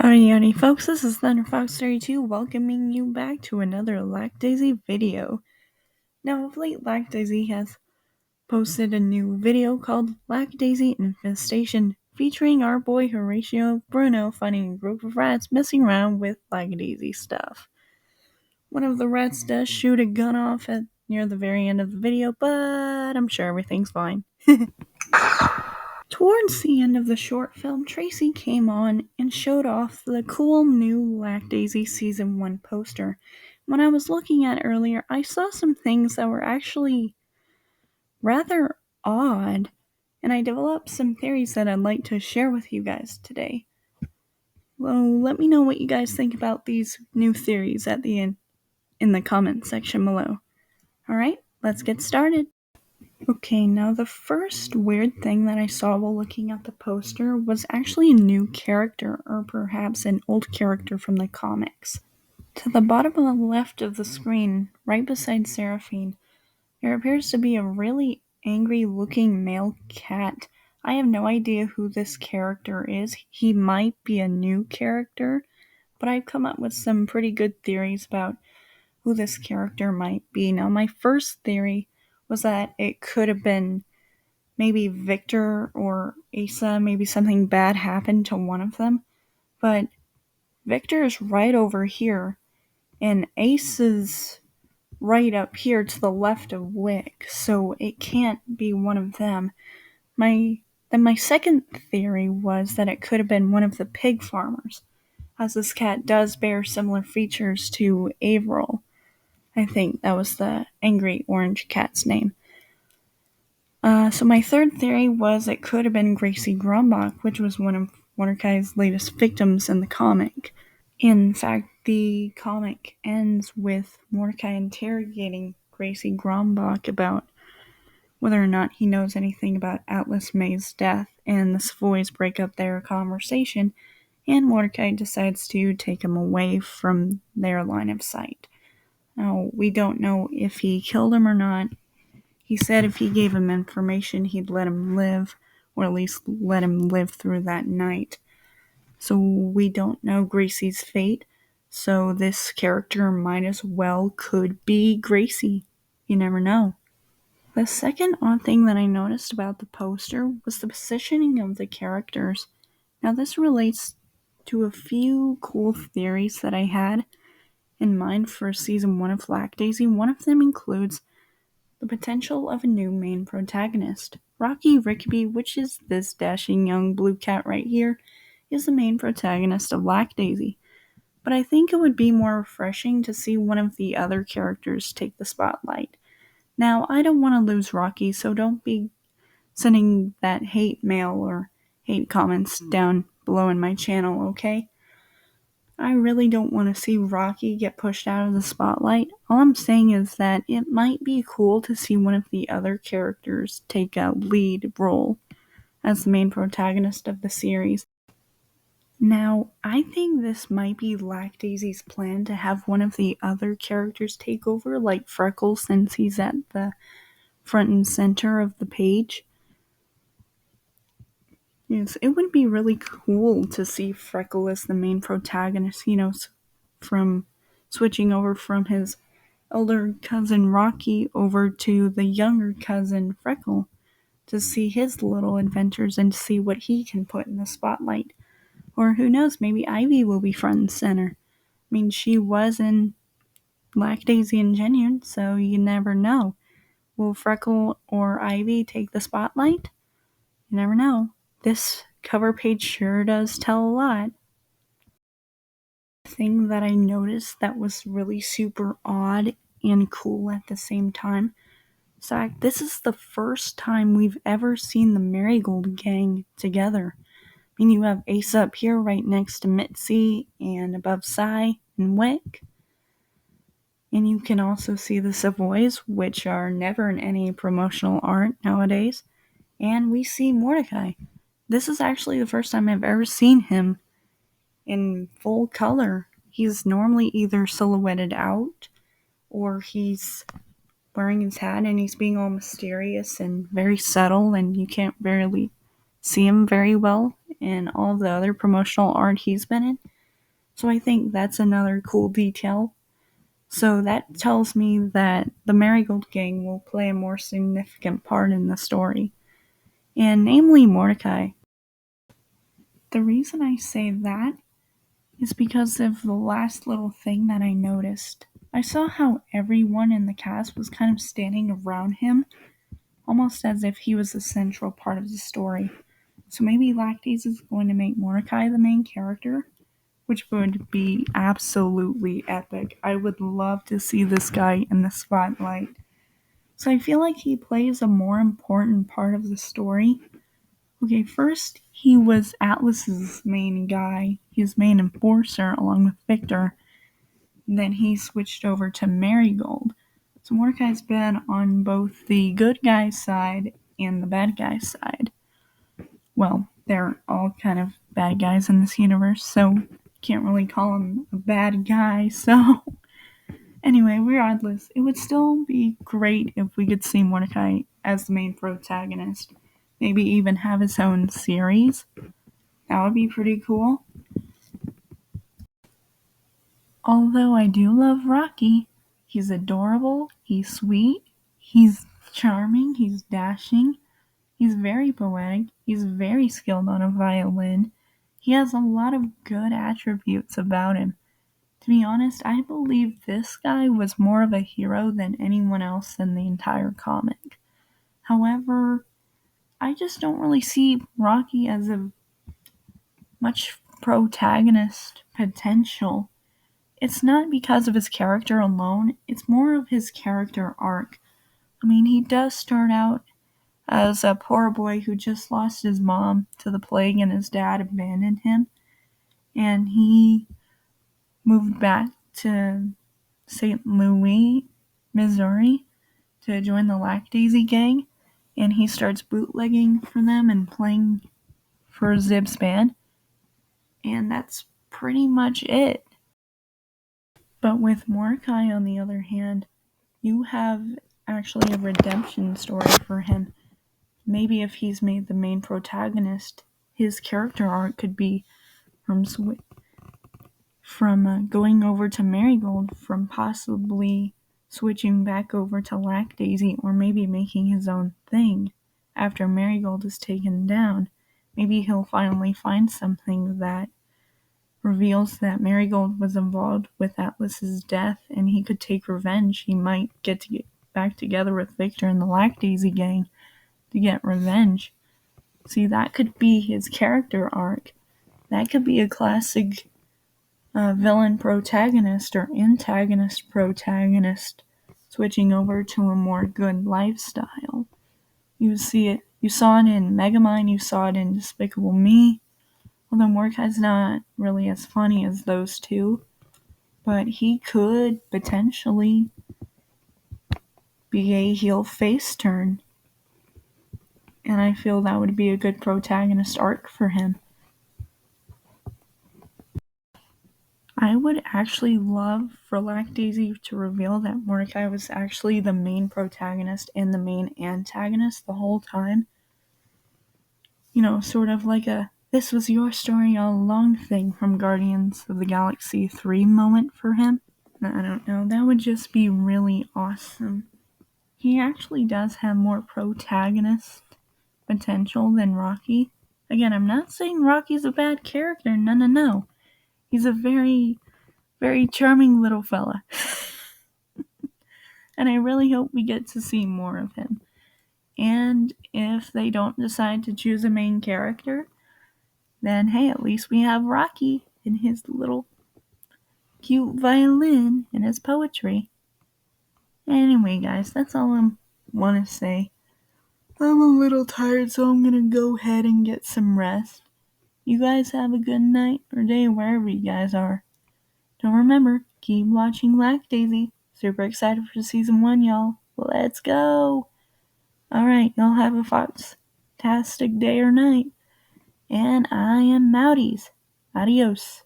Howdy folks, this is Thunderfox32 welcoming you back to another Lackadaisy video. Now of late Lackadaisy has posted a new video called Lackadaisy Infestation featuring our boy Horatio Bruno finding a group of rats messing around with Lackadaisy stuff. One of the rats does shoot a gun off near the very end of the video, but I'm sure everything's fine. Towards the end of the short film, Tracy came on and showed off the cool new Lackadaisy Season 1 poster. When I was looking at it earlier, I saw some things that were actually rather odd, and I developed some theories that I'd like to share with you guys today. Well, let me know what you guys think about these new theories at the end in the comment section below. Alright, let's get started. Okay, now the first weird thing that I saw while looking at the poster was actually a new character, or perhaps an old character from the comics. To the bottom of the left of the screen, right beside Seraphine, there appears to be a really angry-looking male cat. I have no idea who this character is. He might be a new character, but I've come up with some pretty good theories about who this character might be. Now, my first theory was that it could have been maybe Victor or Asa. Maybe something bad happened to one of them. But Victor is right over here, and Asa's right up here to the left of Wick, so it can't be one of them. My second theory was that it could have been one of the pig farmers, as this cat does bear similar features to Averill. I think that was the angry orange cat's name. So my third theory was it could have been Gracie Grumbach, which was one of Mordecai's latest victims in the comic. In fact, the comic ends with Mordecai interrogating Gracie Grumbach about whether or not he knows anything about Atlas May's death, and the Savoys break up their conversation, and Mordecai decides to take him away from their line of sight. Now, we don't know if he killed him or not. He said if he gave him information, he'd let him live, or at least let him live through that night. So we don't know Gracie's fate, so this character might as well could be Gracie. You never know. The second odd thing that I noticed about the poster was the positioning of the characters. Now this relates to a few cool theories that I had in mind for Season 1 of Lackadaisy. One of them includes the potential of a new main protagonist. Rocky Rickaby, which is this dashing young blue cat right here, is the main protagonist of Lackadaisy. But I think it would be more refreshing to see one of the other characters take the spotlight. Now, I don't want to lose Rocky, so don't be sending that hate mail or hate comments down below in my channel, okay? I really don't want to see Rocky get pushed out of the spotlight. All I'm saying is that it might be cool to see one of the other characters take a lead role as the main protagonist of the series. Now, I think this might be Lackadaisy's plan to have one of the other characters take over, like Freckles, since he's at the front and center of the page. Yes, it would be really cool to see Freckle as the main protagonist, from switching over from his elder cousin Rocky over to the younger cousin Freckle, to see his little adventures and see what he can put in the spotlight. Or who knows, maybe Ivy will be front and center. I mean, she was in Lackadaisy and Genuine, so you never know. Will Freckle or Ivy take the spotlight? You never know. This cover page sure does tell a lot. The thing that I noticed that was really super odd and cool at the same time, so this is the first time we've ever seen the Marigold Gang together. I mean, you have Ace up here right next to Mitzi and above Sai and Wick. And you can also see the Savoys, which are never in any promotional art nowadays. And we see Mordecai. This is actually the first time I've ever seen him in full color. He's normally either silhouetted out or he's wearing his hat and he's being all mysterious and very subtle, and you can't barely see him very well in all the other promotional art he's been in. So I think that's another cool detail. So that tells me that the Marigold Gang will play a more significant part in the story, and namely Mordecai. The reason I say that is because of the last little thing that I noticed. I saw how everyone in the cast was kind of standing around him, almost as if he was a central part of the story. So maybe Lactase is going to make Mordecai the main character, which would be absolutely epic. I would love to see this guy in the spotlight. So I feel like he plays a more important part of the story. Okay, first, he was Atlas's main guy, his main enforcer, along with Victor. Then he switched over to Marigold. So Mordecai's been on both the good guy's side and the bad guy's side. Well, they're all kind of bad guys in this universe, so can't really call him a bad guy. So anyway, regardless, it would still be great if we could see Mordecai as the main protagonist. Maybe even have his own series. That would be pretty cool. Although I do love Rocky. He's adorable, he's sweet, he's charming, he's dashing, he's very poetic, he's very skilled on a violin. He has a lot of good attributes about him. To be honest, I believe this guy was more of a hero than anyone else in the entire comic. However, I just don't really see Rocky as a much protagonist potential. It's not because of his character alone, it's more of his character arc. I mean, he does start out as a poor boy who just lost his mom to the plague and his dad abandoned him, and he moved back to St. Louis, Missouri to join the Lackadaisy gang, and he starts bootlegging for them and playing for Zib's band, and that's pretty much it. But with Mordecai, on the other hand, you have actually a redemption story for him. Maybe if he's made the main protagonist, his character arc could be from going over to Marigold, from possibly switching back over to Lackadaisy, or maybe making his own thing after Marigold is taken down. Maybe he'll finally find something that reveals that Marigold was involved with Atlas's death and he could take revenge. He might get back together with Victor and the Lackadaisy gang to get revenge. See, that could be his character arc. That could be a classic villain protagonist or antagonist protagonist switching over to a more good lifestyle. You saw it in Megamind, you saw it in Despicable Me. Although Mordecai's not really as funny as those two, but he could potentially be a heel face turn. And I feel that would be a good protagonist arc for him. I would actually love for Lackadaisy to reveal that Mordecai was actually the main protagonist and the main antagonist the whole time. You know, sort of like a "this was your story all along" thing from Guardians of the Galaxy 3 moment for him. I don't know, that would just be really awesome. He actually does have more protagonist potential than Rocky. Again, I'm not saying Rocky's a bad character, no. He's a very, very charming little fella. And I really hope we get to see more of him. And if they don't decide to choose a main character, then hey, at least we have Rocky and his little cute violin and his poetry. Anyway, guys, that's all I want to say. I'm a little tired, so I'm gonna go ahead and get some rest. You guys have a good night or day wherever you guys are. Don't remember, keep watching Lackadaisy. Super excited for season 1, y'all. Let's go! Alright, y'all have a fantastic day or night. And I am Mouties. Adios.